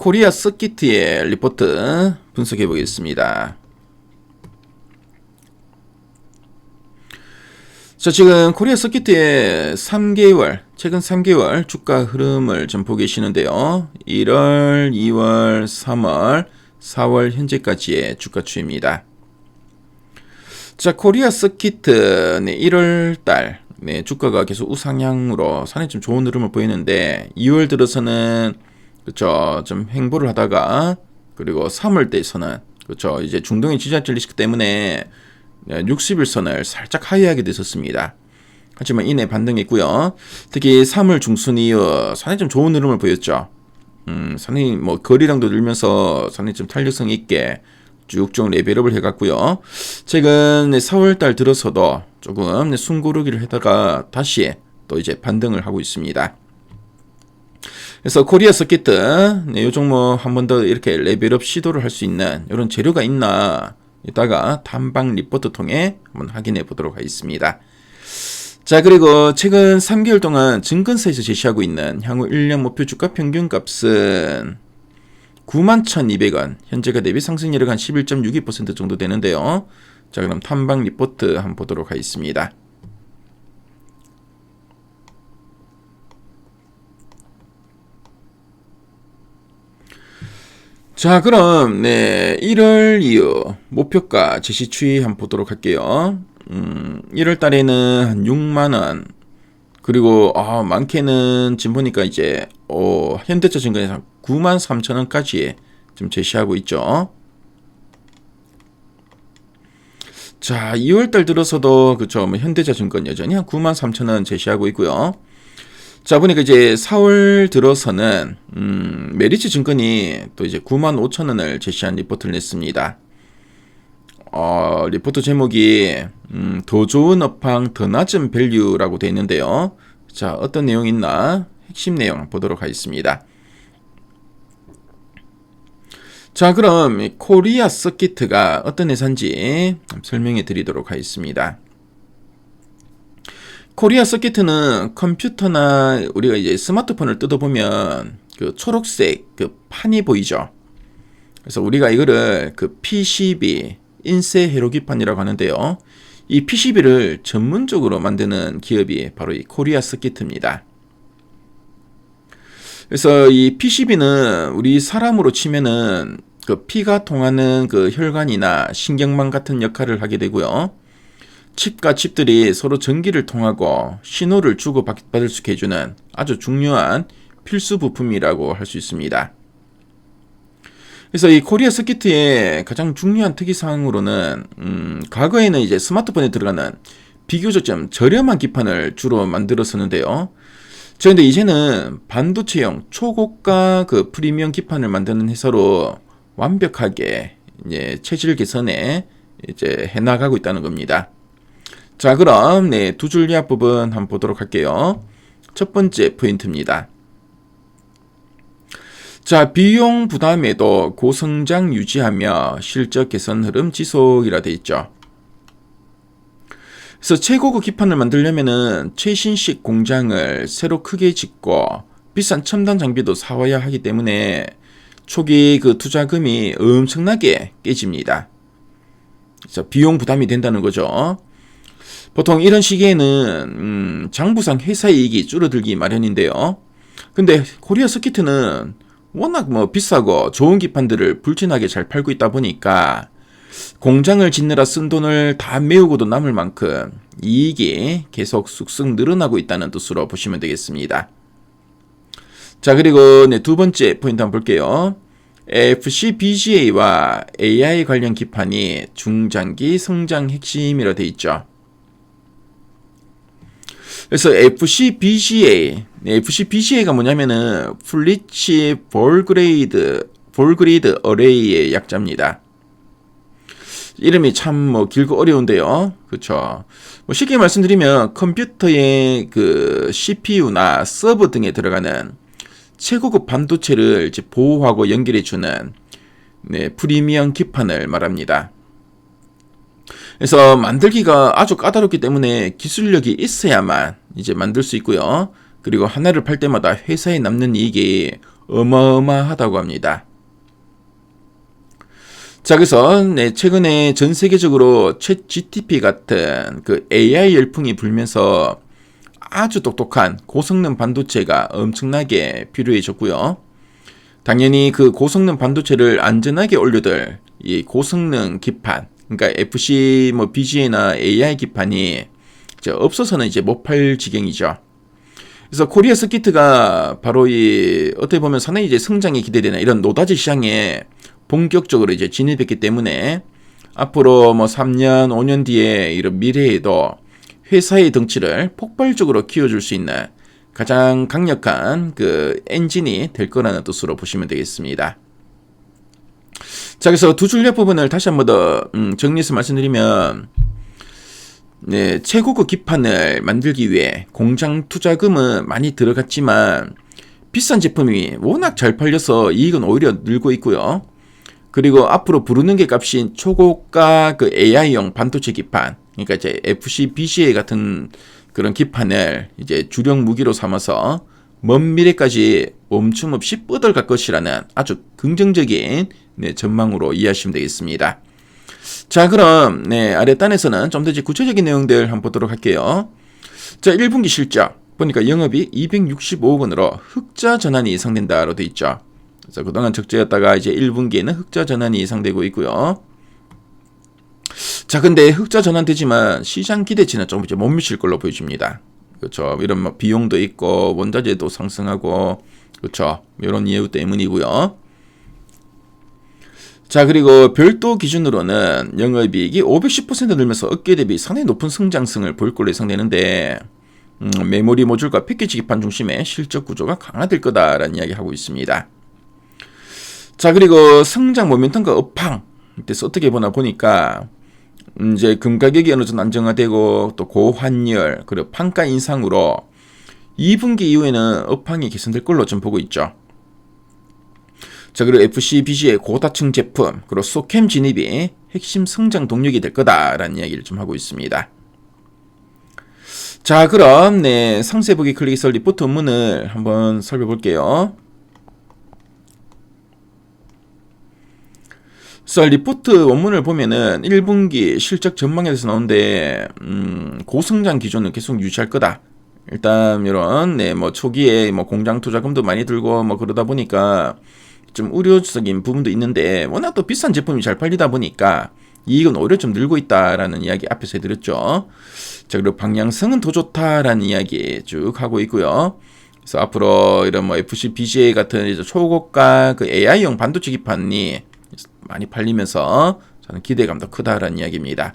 코리아 서킷의 리포트 분석해 보겠습니다. 자, 지금 코리아 서킷의 최근 3개월 주가 흐름을 좀 보고 계시는데요. 1월, 2월, 3월, 4월 현재까지의 주가 추이입니다. 자, 코리아 서킷 1월달 주가가 계속 우상향으로 상당히 좀 좋은 흐름을 보이는데 2월 들어서는 좀 횡보를 하다가 그리고 3월대에서는 이제 중동의 지지하철 리스크 때문에 60일선을 살짝 하회하게 됐었습니다. 하지만 이내 반등했고요. 특히 3월 중순 이후 상당히 좀 좋은 흐름을 보였죠. 상당히 거리량도 늘면서 상당히 좀 탄력성 있게 쭉쭉 레벨업을 해갔고요. 최근 4월달 들어서도 조금 숨고르기를 하다가 다시 또 이제 반등을 하고 있습니다. 그래서 코리아 서킷 이 종목 한 번 더 이렇게 레벨업 시도를 할 수 있는 이런 재료가 있나 이따가 단방 리포트 통해 한번 확인해 보도록 하겠습니다. 자, 그리고 최근 3개월 동안 증권사에서 제시하고 있는 향후 1년 목표 주가 평균값은 91,200원, 현재가 대비 상승률이 한 11.62% 정도 되는데요. 자, 그럼 탐방 리포트 한번 보도록 하겠습니다. 자, 그럼 1월 이후 목표가 제시 추이 한번 보도록 할게요. 1월 달에는 한 6만 원. 그리고 많게는 지금 보니까 이제 현대차 증권에서 93,000원까지 좀 제시하고 있죠. 자, 2월 달 들어서도 현대차 증권 여전히 한 93,000원 제시하고 있고요. 자, 보니까 이제 4월 들어서는 메리츠 증권이 또 이제 95,000원을 제시한 리포트를 냈습니다. 리포트 제목이 더 좋은 업황 더 낮은 밸류라고 되어 있는데요. 자, 어떤 내용이 있나 핵심 내용 보도록 하겠습니다. 자, 그럼 코리아 서킷가 어떤 회사인지 설명해 드리도록 하겠습니다. 코리아 서킷은 컴퓨터나 우리가 이제 스마트폰을 뜯어보면 초록색 판이 보이죠. 그래서 우리가 이거를 PCB 인쇄 회로기판이라고 하는데요. 이 PCB를 전문적으로 만드는 기업이 바로 이 코리아 서킷입니다. 그래서 이 PCB는 우리 사람으로 치면은 피가 통하는 혈관이나 신경망 같은 역할을 하게 되고요. 칩과 칩들이 서로 전기를 통하고 신호를 주고받을 수 있게 해주는 아주 중요한 필수 부품이라고 할 수 있습니다. 그래서 이 코리아 서킷의 가장 중요한 특이사항으로는 과거에는 이제 스마트폰에 들어가는 비교적 좀 저렴한 기판을 주로 만들었었는데요. 그런데 이제는 반도체용 초고가 프리미엄 기판을 만드는 회사로 완벽하게 이제 체질 개선에 이제 해나가고 있다는 겁니다. 자, 그럼 두 줄 요약 부분 한번 보도록 할게요. 첫 번째 포인트입니다. 자, 비용 부담에도 고성장 유지하며 실적 개선 흐름 지속이라 되어 있죠. 그래서 최고급 기판을 만들려면은 최신식 공장을 새로 크게 짓고 비싼 첨단 장비도 사와야 하기 때문에 초기 투자금이 엄청나게 깨집니다. 그래서 비용 부담이 된다는 거죠. 보통 이런 시기에는 장부상 회사 이익이 줄어들기 마련인데요. 근데 코리아 서킷은 워낙 비싸고 좋은 기판들을 불진하게 잘 팔고 있다 보니까 공장을 짓느라 쓴 돈을 다 메우고도 남을 만큼 이익이 계속 쑥쑥 늘어나고 있다는 뜻으로 보시면 되겠습니다. 자, 그리고 두 번째 포인트 한번 볼게요. FCBGA와 AI 관련 기판이 중장기 성장 핵심이라 되어 있죠. 그래서 FCBGA가 뭐냐면은 플리치 볼그리드 어레이의 약자입니다. 이름이 참 길고 어려운데요. 그렇죠. 쉽게 말씀드리면 컴퓨터의 CPU나 서버 등에 들어가는 최고급 반도체를 이제 보호하고 연결해주는 프리미엄 기판을 말합니다. 그래서 만들기가 아주 까다롭기 때문에 기술력이 있어야만 이제 만들 수 있고요. 그리고 하나를 팔 때마다 회사에 남는 이익이 어마어마하다고 합니다. 자, 그래서 최근에 전 세계적으로 챗GPT 같은 그 AI 열풍이 불면서 아주 똑똑한 고성능 반도체가 엄청나게 필요해졌고요. 당연히 그 고성능 반도체를 안전하게 올려둘 이 고성능 기판, 그러니까 FC BGA나 AI 기판이 없어서는 이제 못 팔 지경이죠. 그래서 코리아 서킷가 바로 이 어떻게 보면 상당히 이제 성장이 기대되는 이런 노다지 시장에 본격적으로 이제 진입했기 때문에 앞으로 3년, 5년 뒤에 이런 미래에도 회사의 덩치를 폭발적으로 키워줄 수 있는 가장 강력한 그 엔진이 될 거라는 뜻으로 보시면 되겠습니다. 자, 그래서 두 전략 부분을 다시 한번 더 정리해서 말씀드리면, 최고급 기판을 만들기 위해 공장 투자금은 많이 들어갔지만 비싼 제품이 워낙 잘 팔려서 이익은 오히려 늘고 있고요. 그리고 앞으로 부르는 게 값인 초고가 그 AI용 반도체 기판, 그러니까 이제 FC BGA 같은 그런 기판을 이제 주력 무기로 삼아서 먼 미래까지 멈춤 없이 뻗어갈 것이라는 아주 긍정적인 전망으로 이해하시면 되겠습니다. 자, 그럼 아랫단에서는 좀 더 이제 구체적인 내용들 한번 보도록 할게요. 자, 1분기 실적 보니까 영업이 265억 원으로 흑자 전환이 예상된다로 돼 있죠. 그래서 그동안 적자였다가 이제 1분기에는 흑자 전환이 예상되고 있고요. 자, 근데 흑자 전환되지만 시장 기대치는 좀 이제 못 미칠 걸로 보여집니다. 그렇죠. 이런 비용도 있고 원자재도 상승하고, 그렇죠. 이런 이유 때문이고요. 자, 그리고 별도 기준으로는 영업이익이 510% 늘면서 업계 대비 상당히 높은 성장성을 보일 걸로 예상되는데, 메모리 모듈과 패키지 기판 중심의 실적 구조가 강화될 거다라는 이야기 하고 있습니다. 자, 그리고 성장 모멘텀과 업황, 그래서 어떻게 보니까 이제 금 가격이 어느 정도 안정화되고 또 고환율 그리고 판가 인상으로 2분기 이후에는 업황이 개선될 걸로 좀 보고 있죠. 자, 그리고 FC BG의 고다층 제품 그리고 소캠 진입이 핵심 성장 동력이 될 거다라는 이야기를 좀 하고 있습니다. 자, 그럼 상세 보기 클릭해서 리포트 원문을 한번 살펴볼게요. 그래서 리포트 원문을 보면은 1분기 실적 전망에 대해서 나오는데 고성장 기조는 계속 유지할 거다. 일단 이런 초기에 공장 투자금도 많이 들고 그러다 보니까 좀 우려적인 부분도 있는데 워낙 또 비싼 제품이 잘 팔리다 보니까 이익은 오히려 좀 늘고 있다라는 이야기 앞에서 해드렸죠. 자, 그리고 방향성은 더 좋다라는 이야기 쭉 하고 있고요. 그래서 앞으로 이런 FC BGA 같은 이제 초고가 그 AI용 반도체 기판이 많이 팔리면서 저는 기대감도 크다라는 이야기입니다.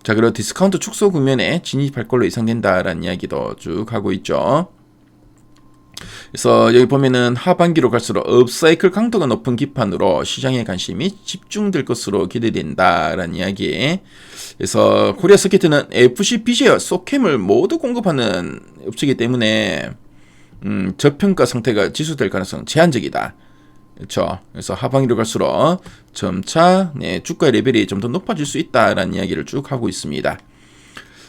자, 그리고 디스카운트 축소 국면에 진입할 걸로 예상된다라는 이야기도 쭉 하고 있죠. 그래서 여기 보면은 하반기로 갈수록 업사이클 강도가 높은 기판으로 시장의 관심이 집중될 것으로 기대된다라는 이야기. 그래서 코리아 서킷은 FC BGA와 소캠을 모두 공급하는 업체이기 때문에 저평가 상태가 지수될 가능성은 제한적이다. 그렇죠. 그래서 하반기로 갈수록 점차 주가 레벨이 좀 더 높아질 수 있다라는 이야기를 쭉 하고 있습니다.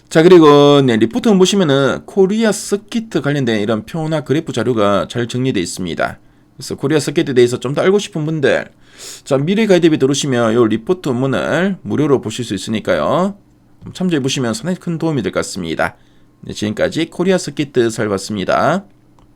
자, 그리고 리포트 보시면은 코리아 서킷 관련된 이런 표나 그래프 자료가 잘 정리되어 있습니다. 그래서 코리아 서킷에 대해서 좀 더 알고 싶은 분들, 자, 미래 가이드에 들어오시면 이 리포트 원문을 무료로 보실 수 있으니까요. 참조해 보시면 상당히 큰 도움이 될 것 같습니다. 지금까지 코리아 서킷 살펴봤습니다.